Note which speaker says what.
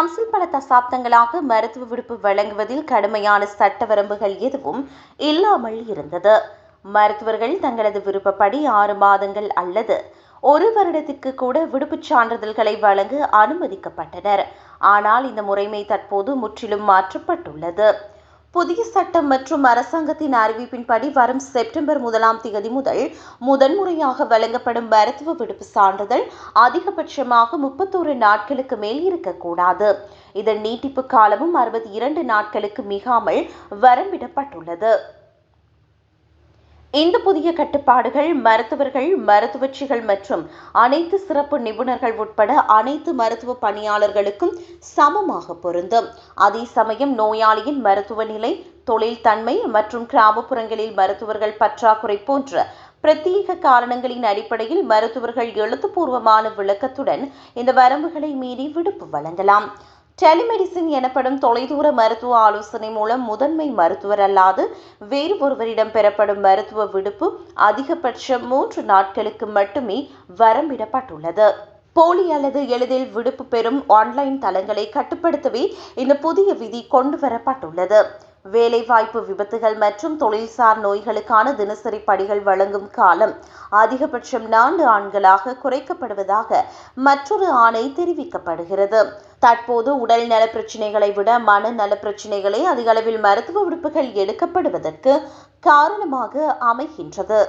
Speaker 1: பிரான்சில் பல தசாப்தங்களாக மருத்துவ விடுப்பு வழங்குவதில் கடுமையான சட்ட வரம்புகள் எதுவும் இல்லாமல் இருந்தது. மருத்துவர்கள் தங்களது விருப்பப்படி 6 மாதங்கள் அல்லது 1 வருடத்திற்கு கூட விடுப்புச் சான்றிதழ்களை வழங்க அனுமதிக்கப்பட்டனர். ஆனால் இந்த முறைமை தற்போது முற்றிலும் மாற்றப்பட்டுள்ளது. புதிய சட்டம் மற்றும் அரசாங்கத்தின் அறிவிப்பின்படி வரும் செப்டம்பர் 1ஆம் தேதி முதல் முதன்முறையாக வழங்கப்படும் மருத்துவ விடுப்பு சான்றிதழ் அதிகபட்சமாக 31 நாட்களுக்கு மேல் இருக்கக்கூடாது. இதன் நீட்டிப்பு காலமும் 62 நாட்களுக்கு மிகாமல் வரம்பிடப்பட்டுள்ளது. இந்த புதிய கட்டுப்பாடுகள் மருத்துவர்கள், மருத்துவச்சிகள் மற்றும் அனைத்து சிறப்பு நிபுணர்கள் உட்பட அனைத்து மருத்துவ பணியாளர்களுக்கும் சமமாக பொருந்தும். அதே சமயம் நோயாளியின் மருத்துவ நிலை, தொழில் தன்மை மற்றும் கிராமப்புறங்களில் மருத்துவர்கள் பற்றாக்குறை போன்ற பிரத்யேக காரணங்களின் அடிப்படையில் மருத்துவர்கள் எழுத்துப்பூர்வமான விளக்கத்துடன் இந்த வரம்புகளை மீறி விடுப்பு வழங்கலாம். டெலிமெடிசின் எனப்படும் தொலைதூர மருத்துவ ஆலோசனை மூலம் முதன்மை மருத்துவர் அல்லாது வேறு ஒருவரிடம் பெறப்படும் மருத்துவ விடுப்பு அதிகபட்சம் 3 நாட்களுக்கு மட்டுமே வரம்பிடப்பட்டுள்ளது. போலி அல்லது எளிதில் விடுப்பு பெறும் ஆன்லைன் தளங்களை கட்டுப்படுத்தவே இந்த புதிய விதி கொண்டுவரப்பட்டுள்ளது. வேலைவாய்ப்பு, விபத்துகள் மற்றும் தொழில்சார் நோய்களுக்கான தினசரி படிகள் வழங்கும் காலம் அதிகபட்சம் 4 ஆண்டுகளாக குறைக்கப்படுவதாக மற்றொரு ஆணை தெரிவிக்கப்படுகிறது. தற்போது உடல் நல பிரச்சினைகளை விட மனநல பிரச்சினைகளே அதிக அளவில் மருத்துவ விடுப்புகள் எடுக்கப்படுவதற்கு காரணமாக அமைகின்றது.